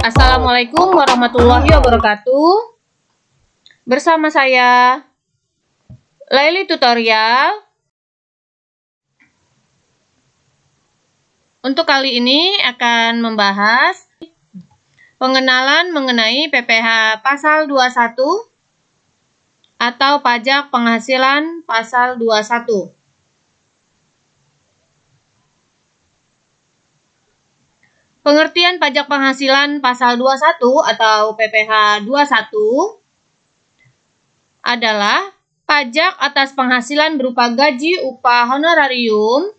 Assalamualaikum warahmatullahi wabarakatuh. Bersama saya Laili Tutorial. Untuk kali ini akan membahas pengenalan mengenai PPh pasal 21 atau pajak penghasilan pasal 21. Pengertian pajak penghasilan pasal 21 atau PPh 21 adalah pajak atas penghasilan berupa gaji, upah, honorarium,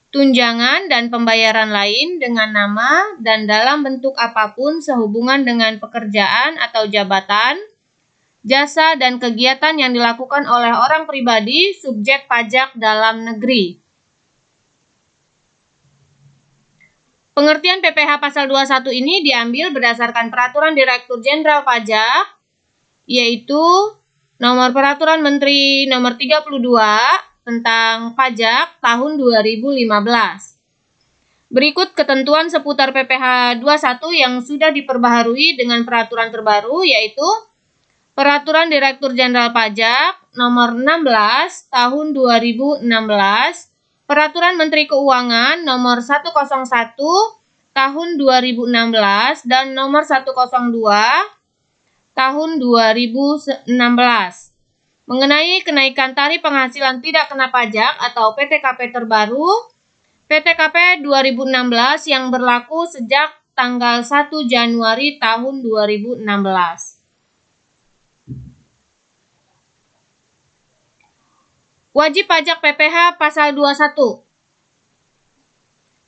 tunjangan, dan pembayaran lain dengan nama dan dalam bentuk apapun sehubungan dengan pekerjaan atau jabatan, jasa, dan kegiatan yang dilakukan oleh orang pribadi subjek pajak dalam negeri. Pengertian PPh pasal 21 ini diambil berdasarkan Peraturan Direktur Jenderal Pajak, yaitu Nomor Peraturan Menteri Nomor 32 tentang Pajak tahun 2015. Berikut ketentuan seputar PPh 21 yang sudah diperbaharui dengan peraturan terbaru, yaitu Peraturan Direktur Jenderal Pajak Nomor 16 tahun 2016, Peraturan Menteri Keuangan Nomor 101 tahun 2016 dan Nomor 102 tahun 2016 mengenai kenaikan tarif penghasilan tidak kena pajak atau PTKP terbaru, PTKP 2016 yang berlaku sejak tanggal 1 Januari tahun 2016. Wajib pajak PPh pasal 21.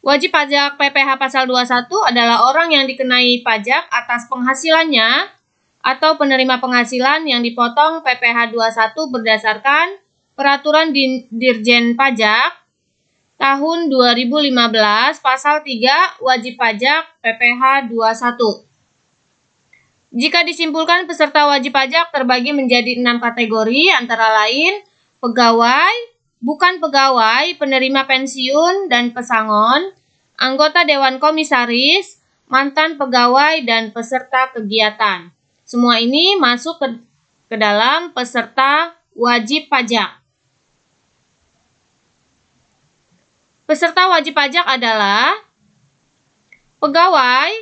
Wajib pajak PPh pasal 21 adalah orang yang dikenai pajak atas penghasilannya atau penerima penghasilan yang dipotong PPh 21 berdasarkan Peraturan Dirjen Pajak tahun 2015 pasal 3 wajib pajak PPh 21. Jika disimpulkan, peserta wajib pajak terbagi menjadi 6 kategori, antara lain pegawai, bukan pegawai, penerima pensiun dan pesangon, anggota Dewan Komisaris, mantan pegawai, dan peserta kegiatan. Semua ini masuk ke dalam peserta wajib pajak. Peserta wajib pajak adalah pegawai,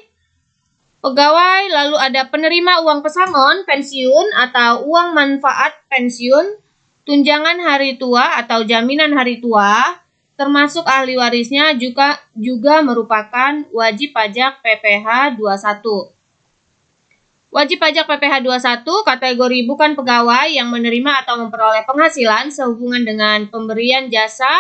lalu ada penerima uang pesangon, pensiun atau uang manfaat pensiun, tunjangan hari tua atau jaminan hari tua, termasuk ahli warisnya juga merupakan wajib pajak PPh 21. Wajib pajak PPh 21 kategori bukan pegawai yang menerima atau memperoleh penghasilan sehubungan dengan pemberian jasa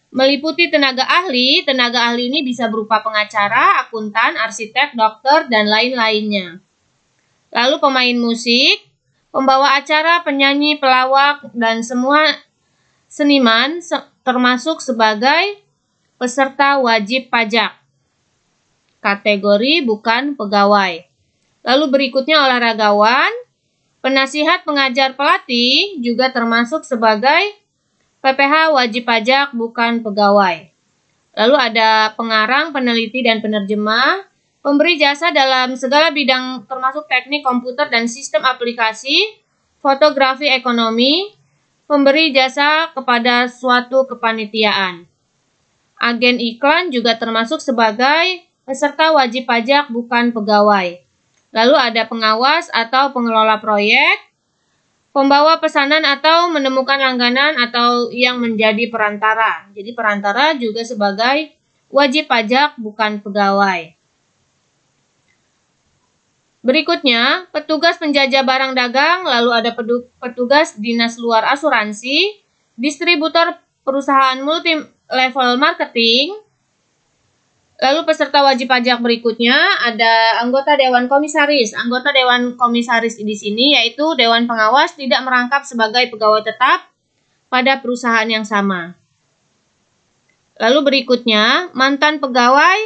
meliputi tenaga ahli. Tenaga ahli ini bisa berupa pengacara, akuntan, arsitek, dokter, dan lain-lainnya. Lalu pemain musik, pembawa acara, penyanyi, pelawak, dan semua seniman termasuk sebagai peserta wajib pajak. Kategori bukan pegawai. Lalu berikutnya olahragawan, penasihat, pengajar, pelatih juga termasuk sebagai PPh wajib pajak bukan pegawai. Lalu ada pengarang, peneliti, dan penerjemah, pemberi jasa dalam segala bidang termasuk teknik komputer dan sistem aplikasi, fotografi ekonomi, pemberi jasa kepada suatu kepanitiaan. Agen iklan juga termasuk sebagai peserta wajib pajak bukan pegawai. Lalu ada pengawas atau pengelola proyek, pembawa pesanan atau menemukan langganan atau yang menjadi perantara. Jadi perantara juga sebagai wajib pajak bukan pegawai. Berikutnya, petugas penjajah barang dagang, lalu ada petugas dinas luar asuransi, distributor perusahaan multi level marketing. Lalu peserta wajib pajak berikutnya ada anggota Dewan Komisaris. Anggota Dewan Komisaris di sini yaitu Dewan Pengawas tidak merangkap sebagai pegawai tetap pada perusahaan yang sama. Lalu berikutnya mantan pegawai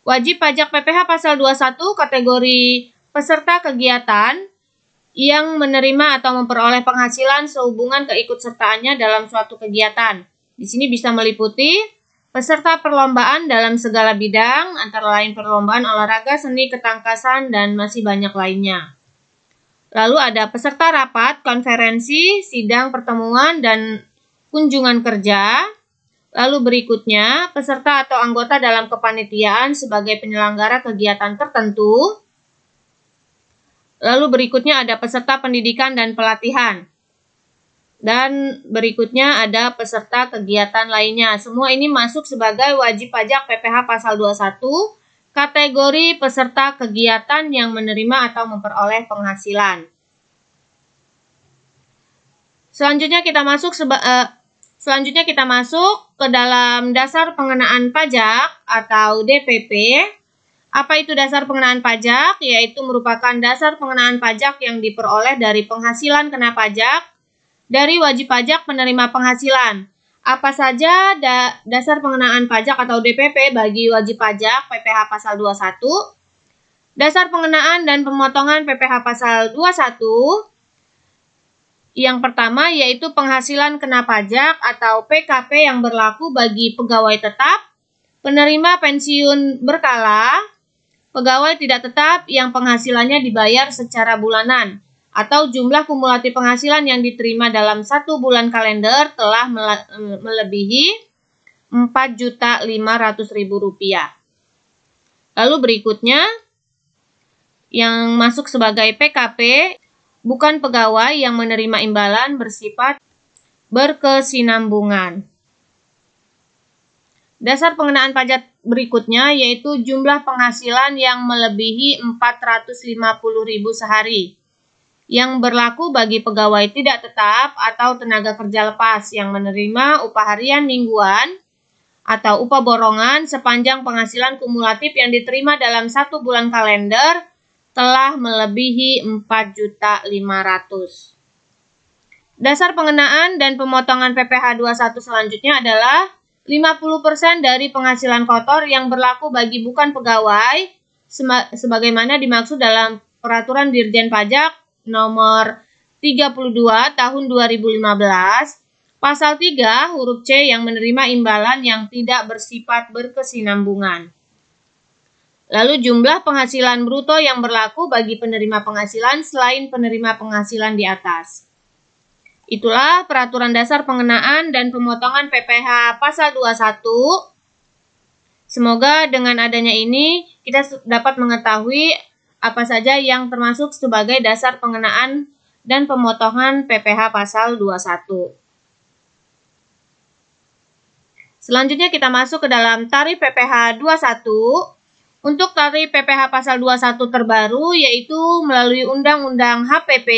Wajib pajak PPh pasal 21 kategori peserta kegiatan yang menerima atau memperoleh penghasilan sehubungan keikutsertaannya dalam suatu kegiatan. Di sini bisa meliputi peserta perlombaan dalam segala bidang, antara lain perlombaan olahraga, seni, ketangkasan, dan masih banyak lainnya. Lalu ada peserta rapat, konferensi, sidang, pertemuan, dan kunjungan kerja. Lalu berikutnya, peserta atau anggota dalam kepanitiaan sebagai penyelenggara kegiatan tertentu. Lalu berikutnya ada peserta pendidikan dan pelatihan. Dan berikutnya ada peserta kegiatan lainnya. Semua ini masuk sebagai wajib pajak PPh pasal 21, kategori peserta kegiatan yang menerima atau memperoleh penghasilan. Selanjutnya kita masuk ke dalam dasar pengenaan pajak atau DPP. Apa itu dasar pengenaan pajak? Yaitu merupakan dasar pengenaan pajak yang diperoleh dari penghasilan kena pajak dari wajib pajak penerima penghasilan. Apa saja dasar pengenaan pajak atau DPP bagi wajib pajak PPh pasal 21? Dasar pengenaan dan pemotongan PPh pasal 21. Yang pertama yaitu penghasilan kena pajak atau PKP yang berlaku bagi pegawai tetap, penerima pensiun berkala, pegawai tidak tetap yang penghasilannya dibayar secara bulanan, atau jumlah kumulatif penghasilan yang diterima dalam 1 bulan kalender telah melebihi Rp4.500.000. Lalu berikutnya, yang masuk sebagai PKP, bukan pegawai yang menerima imbalan bersifat berkesinambungan. Dasar pengenaan pajak berikutnya yaitu jumlah penghasilan yang melebihi Rp450.000 sehari, yang berlaku bagi pegawai tidak tetap atau tenaga kerja lepas yang menerima upah harian mingguan atau upah borongan sepanjang penghasilan kumulatif yang diterima dalam 1 bulan kalender telah melebihi Rp4.500.000. Dasar pengenaan dan pemotongan PPh 21 selanjutnya adalah 50% dari penghasilan kotor yang berlaku bagi bukan pegawai sebagaimana dimaksud dalam Peraturan Dirjen Pajak Nomor 32 Tahun 2015, Pasal 3 huruf C yang menerima imbalan yang tidak bersifat berkesinambungan. Lalu jumlah penghasilan bruto yang berlaku bagi penerima penghasilan selain penerima penghasilan di atas. Itulah peraturan dasar pengenaan dan pemotongan PPh pasal 21. Semoga dengan adanya ini kita dapat mengetahui apa saja yang termasuk sebagai dasar pengenaan dan pemotongan PPh pasal 21. Selanjutnya kita masuk ke dalam tarif PPh 21. Untuk tarif PPh pasal 21 terbaru yaitu melalui Undang-Undang HPP,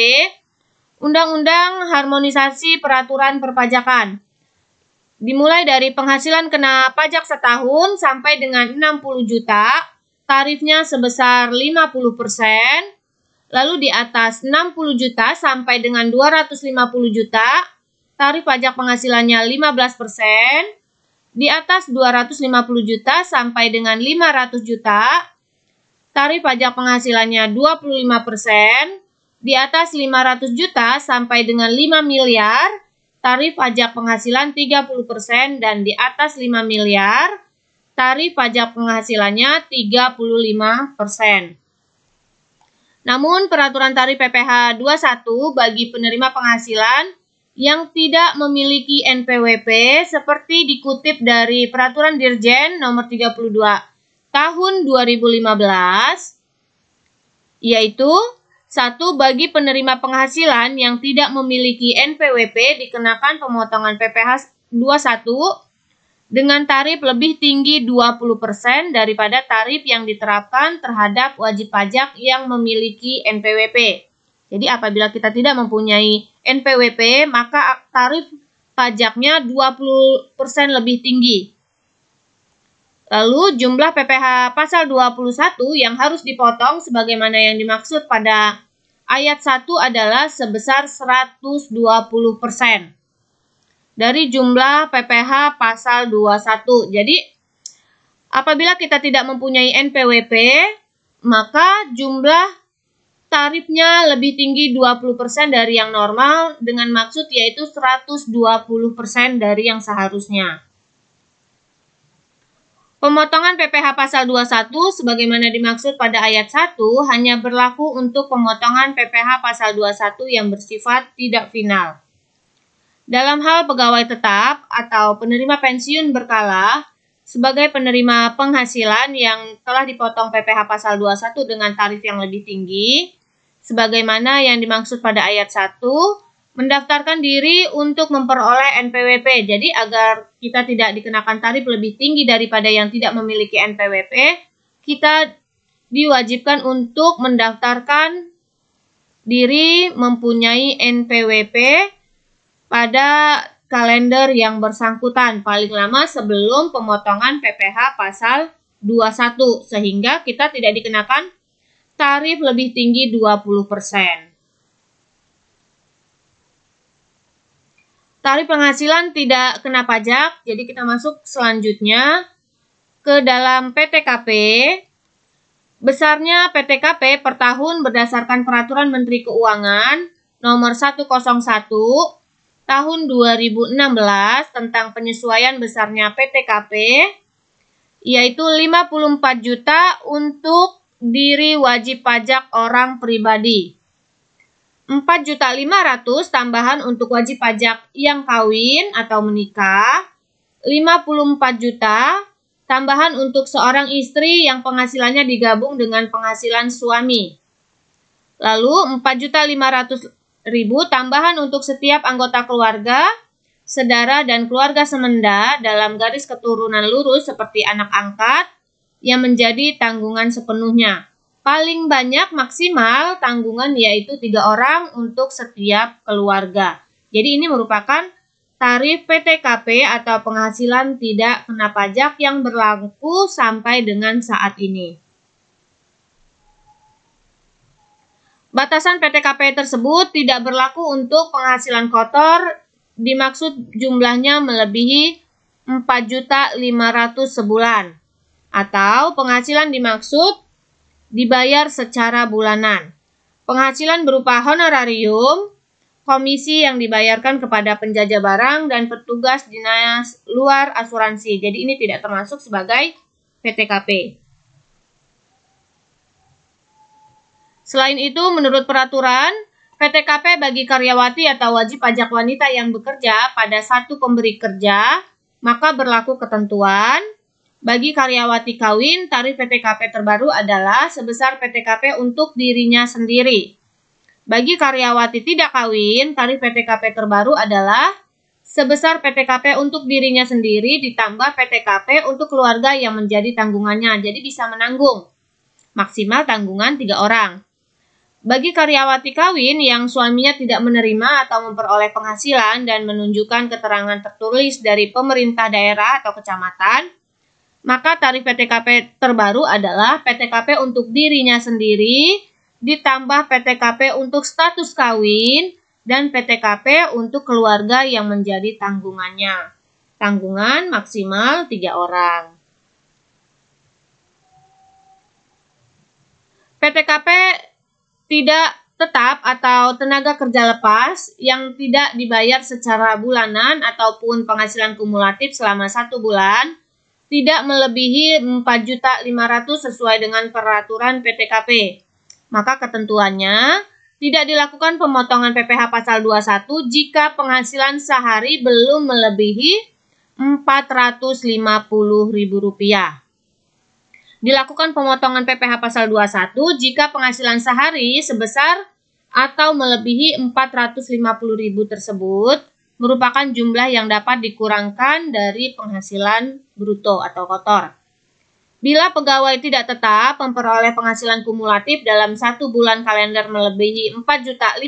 Undang-Undang Harmonisasi Peraturan Perpajakan. Dimulai dari penghasilan kena pajak setahun sampai dengan 60 juta, tarifnya sebesar 50%, lalu di atas 60 juta sampai dengan 250 juta, tarif pajak penghasilannya 15%, di atas 250 juta sampai dengan 500 juta, tarif pajak penghasilannya 25%, di atas 500 juta sampai dengan 5 miliar, tarif pajak penghasilan 30%, dan di atas 5 miliar, tarif pajak penghasilannya 35%. Namun peraturan tarif PPh 21 bagi penerima penghasilan yang tidak memiliki NPWP seperti dikutip dari Peraturan Dirjen Nomor 32 Tahun 2015, yaitu 1. Bagi penerima penghasilan yang tidak memiliki NPWP dikenakan pemotongan PPh 21 dengan tarif lebih tinggi 20% daripada tarif yang diterapkan terhadap wajib pajak yang memiliki NPWP. Jadi apabila kita tidak mempunyai NPWP, maka tarif pajaknya 20% lebih tinggi. Lalu jumlah PPh pasal 21 yang harus dipotong sebagaimana yang dimaksud pada ayat 1 adalah sebesar 120% dari jumlah PPh pasal 21. Jadi Apabila kita tidak mempunyai NPWP, maka jumlah tarifnya lebih tinggi 20% dari yang normal dengan maksud yaitu 120% dari yang seharusnya. Pemotongan PPh pasal 21 sebagaimana dimaksud pada ayat 1 hanya berlaku untuk pemotongan PPh pasal 21 yang bersifat tidak final. Dalam hal pegawai tetap atau penerima pensiun berkala, sebagai penerima penghasilan yang telah dipotong PPh pasal 21 dengan tarif yang lebih tinggi, sebagaimana yang dimaksud pada ayat 1, mendaftarkan diri untuk memperoleh NPWP. Jadi agar kita tidak dikenakan tarif lebih tinggi daripada yang tidak memiliki NPWP, kita diwajibkan untuk mendaftarkan diri mempunyai NPWP pada kalender yang bersangkutan paling lama sebelum pemotongan PPh pasal 21 sehingga kita tidak dikenakan tarif lebih tinggi 20%. Tarif penghasilan tidak kena pajak, jadi kita masuk selanjutnya ke dalam PTKP. Besarnya PTKP per tahun berdasarkan Peraturan Menteri Keuangan Nomor 101 Tahun 2016 tentang penyesuaian besarnya PTKP, yaitu 54 juta untuk diri wajib pajak orang pribadi. 4.500.000 tambahan untuk wajib pajak yang kawin atau menikah, 54 juta tambahan untuk seorang istri yang penghasilannya digabung dengan penghasilan suami. Lalu 4.500.000 tambahan untuk setiap anggota keluarga, saudara dan keluarga semenda dalam garis keturunan lurus seperti anak angkat yang menjadi tanggungan sepenuhnya. Paling banyak maksimal tanggungan yaitu 3 orang untuk setiap keluarga. Jadi ini merupakan tarif PTKP atau penghasilan tidak kena pajak yang berlaku sampai dengan saat ini. Batasan PTKP tersebut tidak berlaku untuk penghasilan kotor, dimaksud jumlahnya melebihi 4.500.000 sebulan. Atau penghasilan dimaksud dibayar secara bulanan. Penghasilan berupa honorarium, komisi yang dibayarkan kepada penjajah barang dan petugas dinas luar asuransi. Jadi ini tidak termasuk sebagai PTKP. Selain itu, menurut peraturan, PTKP bagi karyawati atau wajib pajak wanita yang bekerja pada satu pemberi kerja, maka berlaku ketentuan. Bagi karyawati kawin, tarif PTKP terbaru adalah sebesar PTKP untuk dirinya sendiri. Bagi karyawati tidak kawin, tarif PTKP terbaru adalah sebesar PTKP untuk dirinya sendiri ditambah PTKP untuk keluarga yang menjadi tanggungannya. Jadi bisa menanggung. Maksimal tanggungan 3 orang. Bagi karyawati kawin yang suaminya tidak menerima atau memperoleh penghasilan dan menunjukkan keterangan tertulis dari pemerintah daerah atau kecamatan, maka tarif PTKP terbaru adalah PTKP untuk dirinya sendiri, ditambah PTKP untuk status kawin, dan PTKP untuk keluarga yang menjadi tanggungannya. Tanggungan maksimal 3 orang. PTKP tidak tetap atau tenaga kerja lepas yang tidak dibayar secara bulanan ataupun penghasilan kumulatif selama 1 bulan, tidak melebihi 4.500.000 sesuai dengan peraturan PTKP. Maka ketentuannya tidak dilakukan pemotongan PPh pasal 21 jika penghasilan sehari belum melebihi Rp450.000. Dilakukan pemotongan PPh pasal 21 jika penghasilan sehari sebesar atau melebihi Rp450.000 tersebut merupakan jumlah yang dapat dikurangkan dari penghasilan bruto atau kotor. Bila pegawai tidak tetap memperoleh penghasilan kumulatif dalam 1 bulan kalender melebihi 4.500.000,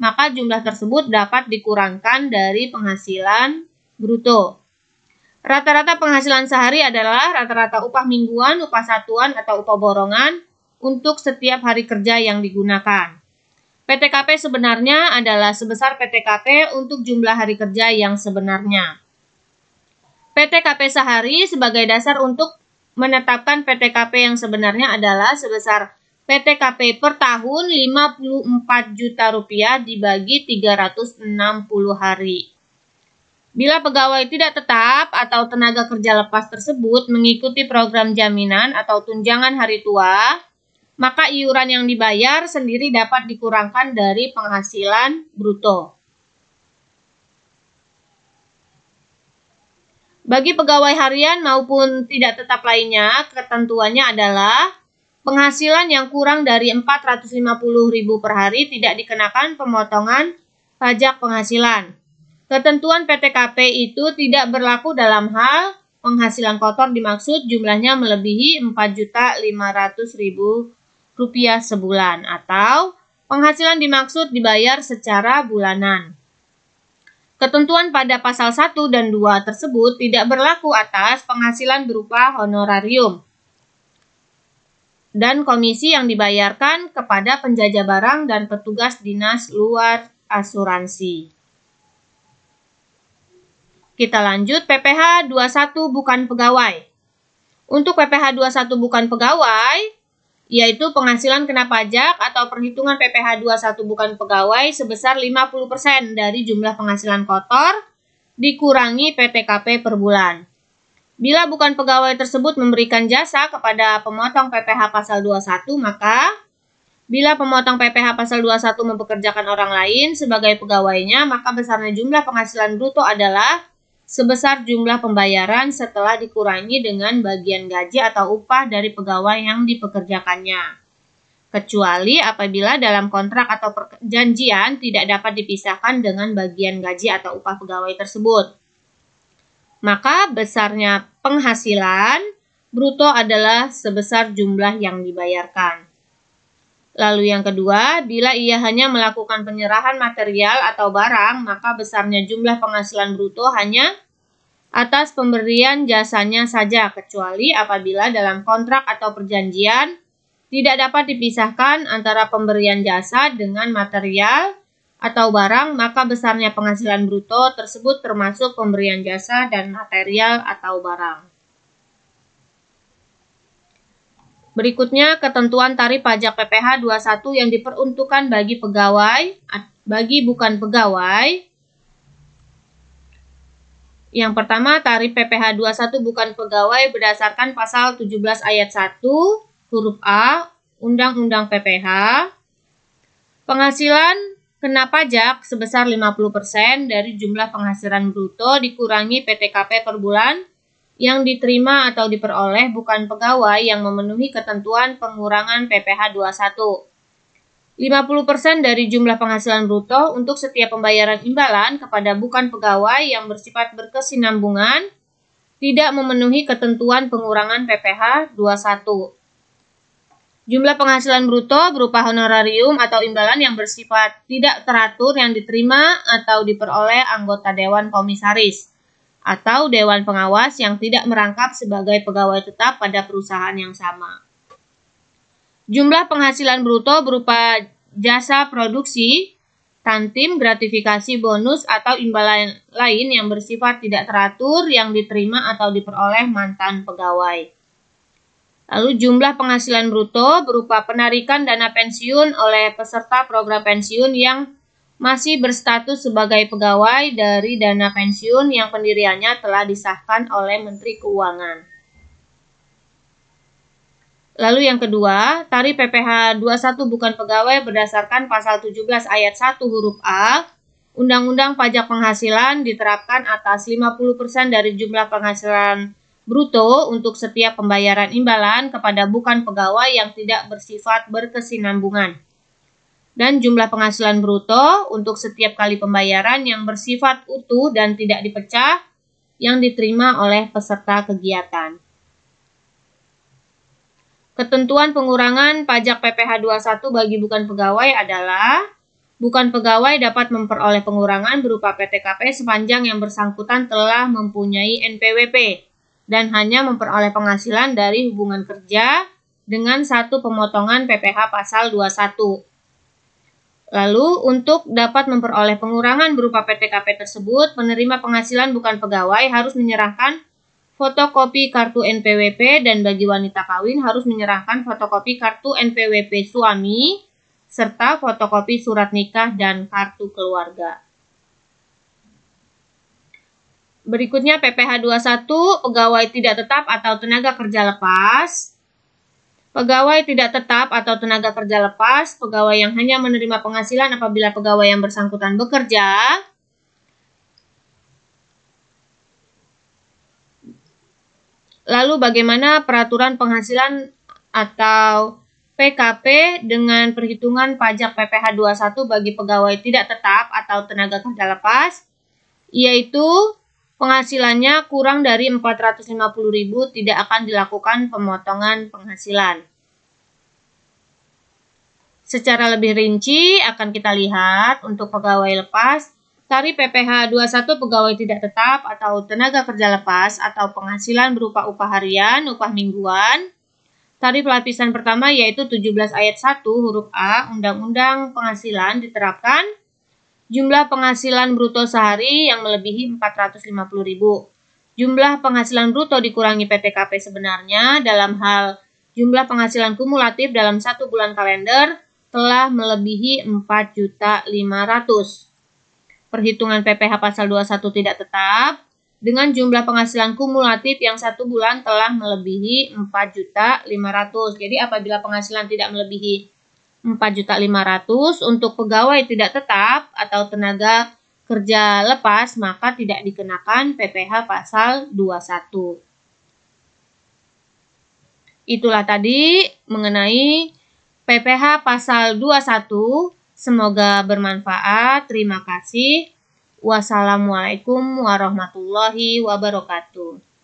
maka jumlah tersebut dapat dikurangkan dari penghasilan bruto. Rata-rata penghasilan sehari adalah rata-rata upah mingguan, upah satuan, atau upah borongan untuk setiap hari kerja yang digunakan. PTKP sebenarnya adalah sebesar PTKP untuk jumlah hari kerja yang sebenarnya. PTKP sehari sebagai dasar untuk menetapkan PTKP yang sebenarnya adalah sebesar PTKP per tahun Rp54 juta dibagi 360 hari. Bila pegawai tidak tetap atau tenaga kerja lepas tersebut mengikuti program jaminan atau tunjangan hari tua, maka iuran yang dibayar sendiri dapat dikurangkan dari penghasilan bruto. Bagi pegawai harian maupun tidak tetap lainnya, ketentuannya adalah penghasilan yang kurang dari Rp450.000 per hari tidak dikenakan pemotongan pajak penghasilan. Ketentuan PTKP itu tidak berlaku dalam hal penghasilan kotor dimaksud jumlahnya melebihi Rp4.500.000 sebulan atau penghasilan dimaksud dibayar secara bulanan. Ketentuan pada pasal 1 dan 2 tersebut tidak berlaku atas penghasilan berupa honorarium dan komisi yang dibayarkan kepada penjajah barang dan petugas dinas luar asuransi. Kita lanjut PPh 21 bukan pegawai. Untuk PPh 21 bukan pegawai, yaitu penghasilan kena pajak atau perhitungan PPh 21 bukan pegawai sebesar 50% dari jumlah penghasilan kotor dikurangi PTKP per bulan. Bila bukan pegawai tersebut memberikan jasa kepada pemotong PPh pasal 21, maka bila pemotong PPh pasal 21 mempekerjakan orang lain sebagai pegawainya, maka besarnya jumlah penghasilan bruto adalah sebesar jumlah pembayaran setelah dikurangi dengan bagian gaji atau upah dari pegawai yang dipekerjakannya. Kecuali apabila dalam kontrak atau perjanjian tidak dapat dipisahkan dengan bagian gaji atau upah pegawai tersebut. Maka besarnya penghasilan bruto adalah sebesar jumlah yang dibayarkan. Lalu yang kedua, bila ia hanya melakukan penyerahan material atau barang, maka besarnya jumlah penghasilan bruto hanya atas pemberian jasanya saja, kecuali apabila dalam kontrak atau perjanjian tidak dapat dipisahkan antara pemberian jasa dengan material atau barang, maka besarnya penghasilan bruto tersebut termasuk pemberian jasa dan material atau barang. Berikutnya, ketentuan tarif pajak PPh 21 yang diperuntukkan bagi pegawai, bagi bukan pegawai. Yang pertama, tarif PPh 21 bukan pegawai berdasarkan pasal 17 ayat 1 huruf A Undang-Undang PPh. Penghasilan kena pajak sebesar 50% dari jumlah penghasilan bruto dikurangi PTKP per bulan yang diterima atau diperoleh bukan pegawai yang memenuhi ketentuan pengurangan PPh 21. 50% dari jumlah penghasilan bruto untuk setiap pembayaran imbalan kepada bukan pegawai yang bersifat berkesinambungan tidak memenuhi ketentuan pengurangan PPh 21. Jumlah penghasilan bruto berupa honorarium atau imbalan yang bersifat tidak teratur yang diterima atau diperoleh anggota Dewan Komisaris atau Dewan Pengawas yang tidak merangkap sebagai pegawai tetap pada perusahaan yang sama. Jumlah penghasilan bruto berupa jasa produksi, tantim, gratifikasi, bonus, atau imbalan lain yang bersifat tidak teratur yang diterima atau diperoleh mantan pegawai. Lalu jumlah penghasilan bruto berupa penarikan dana pensiun oleh peserta program pensiun yang masih berstatus sebagai pegawai dari dana pensiun yang pendiriannya telah disahkan oleh Menteri Keuangan. Lalu yang kedua, tarif PPh 21 bukan pegawai berdasarkan pasal 17 ayat 1 huruf A Undang-Undang Pajak Penghasilan diterapkan atas 50% dari jumlah penghasilan bruto untuk setiap pembayaran imbalan kepada bukan pegawai yang tidak bersifat berkesinambungan. Dan jumlah penghasilan bruto untuk setiap kali pembayaran yang bersifat utuh dan tidak dipecah yang diterima oleh peserta kegiatan. Ketentuan pengurangan pajak PPh 21 bagi bukan pegawai adalah bukan pegawai dapat memperoleh pengurangan berupa PTKP sepanjang yang bersangkutan telah mempunyai NPWP dan hanya memperoleh penghasilan dari hubungan kerja dengan satu pemotongan PPh pasal 21. Lalu, untuk dapat memperoleh pengurangan berupa PTKP tersebut, penerima penghasilan bukan pegawai harus menyerahkan fotokopi kartu NPWP dan bagi wanita kawin harus menyerahkan fotokopi kartu NPWP suami serta fotokopi surat nikah dan kartu keluarga. Berikutnya PPh 21, pegawai tidak tetap atau tenaga kerja lepas. Pegawai tidak tetap atau tenaga kerja lepas, pegawai yang hanya menerima penghasilan apabila pegawai yang bersangkutan bekerja. Lalu bagaimana peraturan penghasilan atau PKP dengan perhitungan pajak PPh 21 bagi pegawai tidak tetap atau tenaga kerja lepas, yaitu penghasilannya kurang dari 450.000 tidak akan dilakukan pemotongan penghasilan. Secara lebih rinci akan kita lihat untuk pegawai lepas, tarif PPh 21 pegawai tidak tetap atau tenaga kerja lepas atau penghasilan berupa upah harian, upah mingguan. Tarif lapisan pertama yaitu 17 ayat 1 huruf A Undang-Undang Penghasilan diterapkan. Jumlah penghasilan bruto sehari yang melebihi 450.000. Jumlah penghasilan bruto dikurangi PTKP sebenarnya dalam hal jumlah penghasilan kumulatif dalam 1 bulan kalender telah melebihi 4.500.000. Perhitungan PPh pasal 21 tidak tetap dengan jumlah penghasilan kumulatif yang 1 bulan telah melebihi 4.500.000. Jadi apabila penghasilan tidak melebihi 4.500.000 untuk pegawai tidak tetap atau tenaga kerja lepas maka tidak dikenakan PPh pasal 21. Itulah tadi mengenai PPh pasal 21. Semoga bermanfaat. Terima kasih. Wassalamualaikum warahmatullahi wabarakatuh.